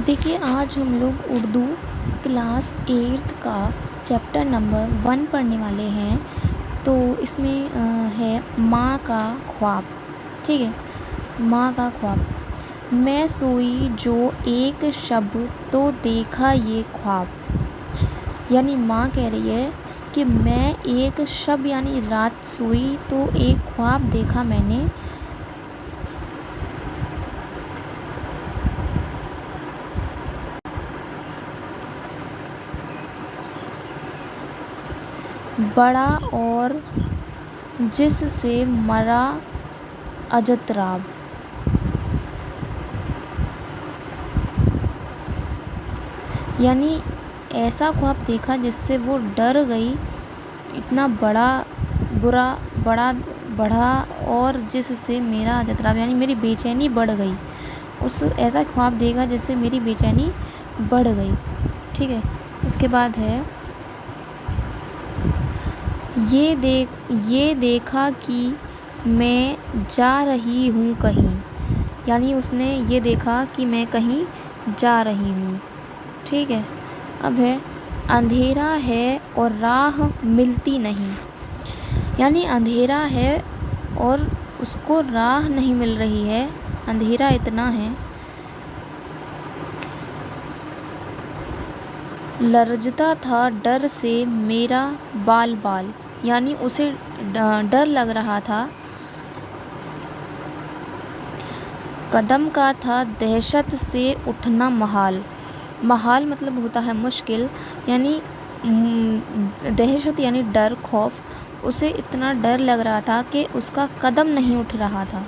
देखिए, आज हम लोग उर्दू क्लास 8th का चैप्टर नंबर 1 पढ़ने वाले हैं। तो इसमें है माँ का ख्वाब। ठीक है, माँ का ख्वाब। मैं सोई जो एक शब तो देखा ये ख्वाब। यानी माँ कह रही है कि मैं एक शब यानी रात सोई तो एक ख्वाब देखा मैंने। बड़ा और जिससे मरा अजतराब। यानी ऐसा ख्वाब देखा जिससे वो डर गई, इतना बढ़ा और जिससे मेरा अजतराब यानी मेरी बेचैनी बढ़ गई। ऐसा ख्वाब देखा जिससे मेरी बेचैनी बढ़ गई। ठीक है, उसके बाद है ये देखा कि मैं जा रही हूँ कहीं। यानी उसने ये देखा कि मैं कहीं जा रही हूँ। ठीक है, अब है अंधेरा है और राह मिलती नहीं। यानी अंधेरा है और उसको राह नहीं मिल रही है, अंधेरा इतना है। लरजता था डर से मेरा बाल बाल। यानी उसे डर लग रहा था। कदम का था दहशत से उठना महाल। महाल मतलब होता है मुश्किल, यानी दहशत यानी डर, खौफ। उसे इतना डर लग रहा था कि उसका कदम नहीं उठ रहा था।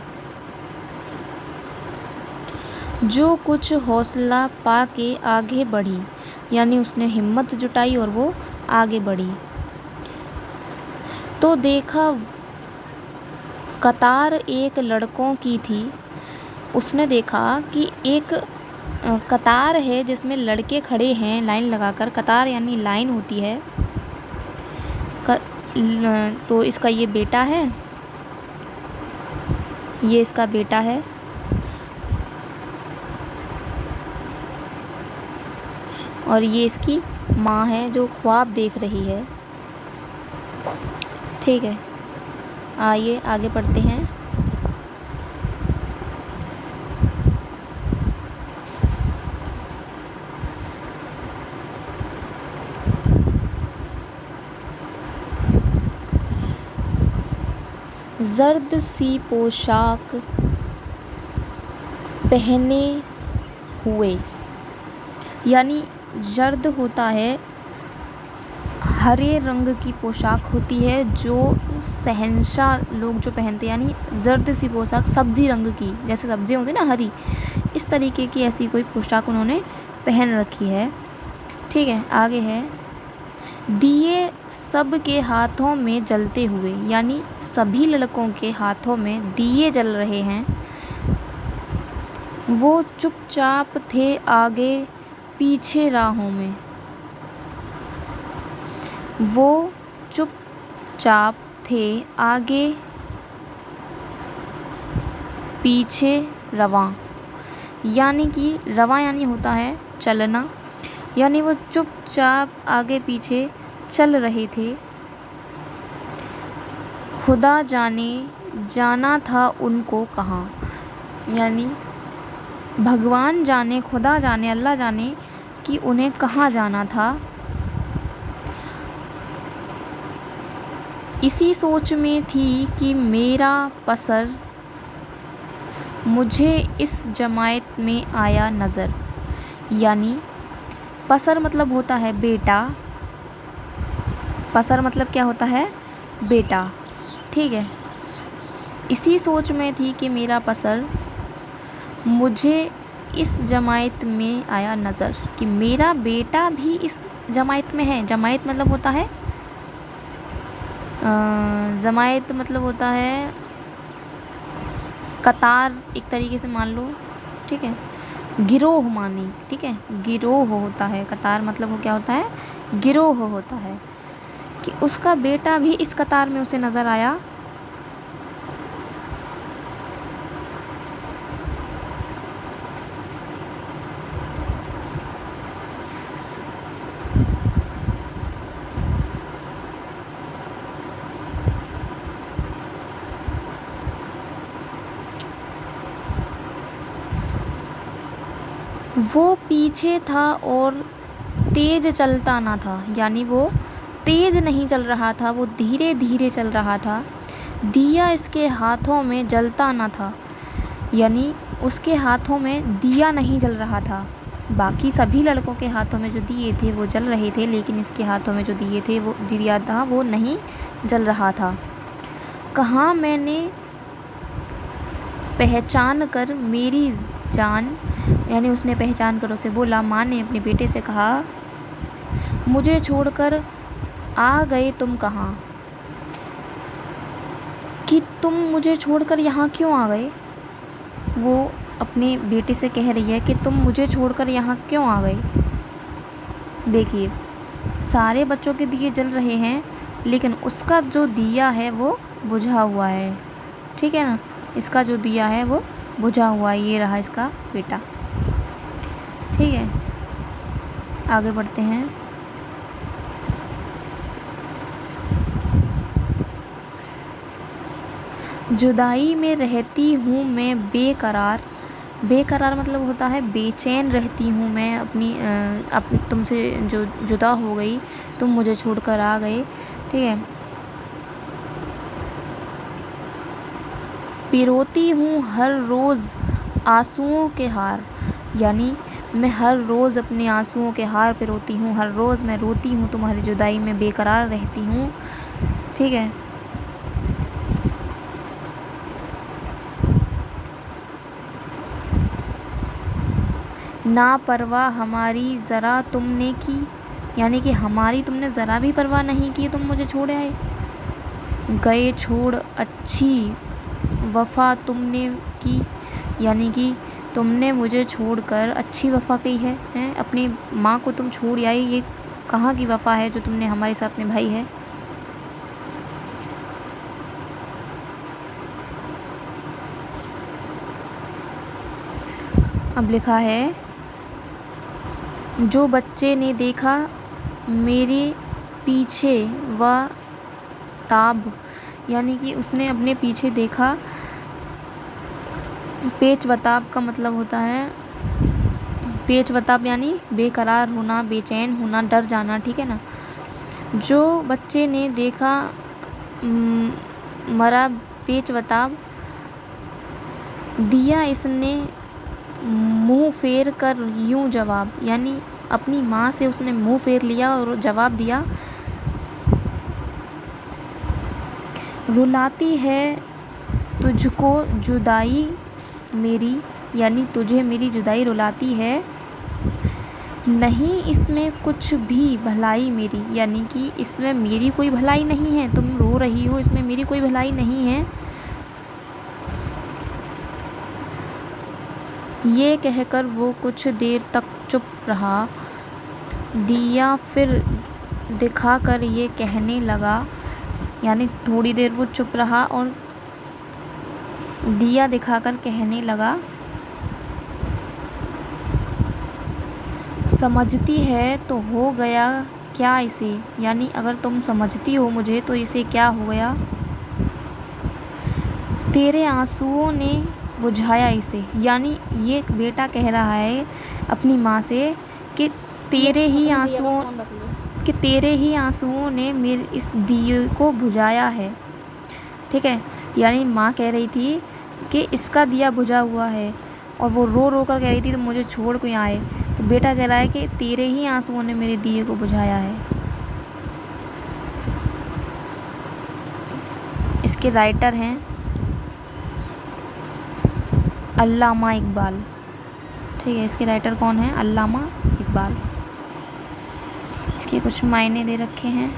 जो कुछ हौसला पा के आगे बढ़ी। यानी उसने हिम्मत जुटाई और वो आगे बढ़ी। तो देखा कतार एक लड़कों की थी। उसने देखा कि एक कतार है जिसमें लड़के खड़े हैं लाइन लगाकर। कतार यानी लाइन होती है। तो इसका ये बेटा है, ये इसका बेटा है। और ये इसकी माँ है जो ख्वाब देख रही है। ठीक है, आइए आगे पढ़ते हैं। जर्द सी पोशाक पहने हुए। यानी जर्द होता है, हरे रंग की पोशाक होती है जो शहंशाह लोग जो पहनते हैं। यानी जर्द सी पोशाक सब्जी रंग की, जैसे सब्जियाँ होती हैं ना हरी, इस तरीके की ऐसी कोई पोशाक उन्होंने पहन रखी है। ठीक है, आगे है दिए सब के हाथों में जलते हुए। यानी सभी लड़कों के हाथों में दिए जल रहे हैं। वो चुपचाप थे आगे पीछे राहों में। वो चुपचाप थे आगे पीछे रवां। यानी कि रवां यानी होता है चलना। यानी वो चुपचाप आगे पीछे चल रहे थे। खुदा जाने जाना था उनको कहाँ। यानी भगवान जाने, खुदा जाने, अल्लाह जाने कि उन्हें कहाँ जाना था। इसी सोच में थी कि मेरा पसर मुझे इस जमायत में आया नज़र। यानी पसर मतलब होता है बेटा। पसर मतलब क्या होता है? बेटा। ठीक है, इसी सोच में थी कि मेरा पसर मुझे इस जमायत में आया नज़र, कि मेरा बेटा भी इस जमायत में है। जमायत मतलब होता है जमायत मतलब होता है कतार, एक तरीके से मान लो। ठीक है, गिरोह मानी। ठीक है, गिरोह होता है। कतार मतलब वो क्या होता है? गिरोह होता है। कि उसका बेटा भी इस कतार में उसे नज़र आया। वो पीछे था और तेज चलता ना था, यानी वो तेज नहीं चल रहा था, वो धीरे धीरे चल रहा था। दिया इसके हाथों में जलता ना था, यानी उसके हाथों में दिया नहीं जल रहा था। बाकी सभी लड़कों के हाथों में जो दिए थे वो जल रहे थे, लेकिन इसके हाथों में जो दिया था वो नहीं जल रहा था। कहाँ मैंने पहचान कर मेरी जान, यानी उसने पहचान कर उसे बोला। माँ ने अपने बेटे से कहा, मुझे छोड़कर आ गए तुम कहाँ, कि तुम मुझे छोड़कर यहाँ क्यों आ गए। वो अपने बेटे से कह रही है कि तुम मुझे छोड़कर यहाँ क्यों आ गए। देखिए, सारे बच्चों के दिए जल रहे हैं, लेकिन उसका जो दिया है वो बुझा हुआ है, ठीक है ना। इसका जो दिया है वो बुझा हुआ है। ये रहा इसका बेटा, ठीक है। आगे बढ़ते हैं। जुदाई में रहती हूँ मैं बेकरार। बेकरार मतलब होता है बेचैन रहती हूँ मैं, अपनी तुमसे जो जुदा हो गई, तुम मुझे छोड़कर आ गए, ठीक है। पिरोती हूँ हर रोज़ आंसुओं के हार, यानी मैं हर रोज़ अपने आंसुओं के हार पिरोती हूँ, हर रोज़ मैं रोती हूँ, तुम्हारी जुदाई में बेकरार रहती हूँ, ठीक है। ना परवाह हमारी ज़रा तुमने की, यानी कि हमारी तुमने ज़रा भी परवाह नहीं की, तुम मुझे छोड़ आए। गए छोड़ अच्छी वफ़ा तुमने की, यानी कि तुमने मुझे छोड़कर अच्छी वफ़ा की है, हैं? अपनी माँ को तुम छोड़ आई, ये कहाँ की वफ़ा है जो तुमने हमारे साथ निभाई है। अब लिखा है, जो बच्चे ने देखा मेरे पीछे व ताब, यानी कि उसने अपने पीछे देखा। पेच वताब का मतलब होता है, पेच वताब यानी बेकरार होना, बेचैन होना, डर जाना, ठीक है ना। जो बच्चे ने देखा मरा पेच वताब, दिया इसने मुंह फेर कर यूं जवाब, यानी अपनी माँ से उसने मुंह फेर लिया और जवाब दिया। रुलाती है तुझको जुदाई मेरी, यानी तुझे मेरी जुदाई रुलाती है। नहीं इसमें कुछ भी भलाई मेरी, यानी कि इसमें मेरी कोई भलाई नहीं है, तुम रो रही हो, इसमें मेरी कोई भलाई नहीं है। ये कहकर वो कुछ देर तक चुप रहा। दिया फिर दिखाकर ये कहने लगा, यानी थोड़ी देर वो चुप रहा और दिया दिखाकर कहने लगा, समझती है तो हो गया क्या इसे, यानी अगर तुम समझती हो मुझे तो इसे क्या हो गया। तेरे आंसुओं ने बुझाया इसे, यानी ये बेटा कह रहा है अपनी माँ से कि तेरे ही आंसुओं ने मेरे इस दिए को बुझाया है, ठीक है। यानी माँ कह रही थी कि इसका दिया बुझा हुआ है, और वो रो रो कर कह रही थी तुम मुझे छोड़ क्यों आए। तो बेटा कह रहा है कि तेरे ही आंसुओं ने मेरे दिए को बुझाया है। इसके राइटर हैं अल्लामा इकबाल, ठीक है। इसके राइटर कौन है? अल्लामा इकबाल। इसके कुछ मायने दे रखे हैं।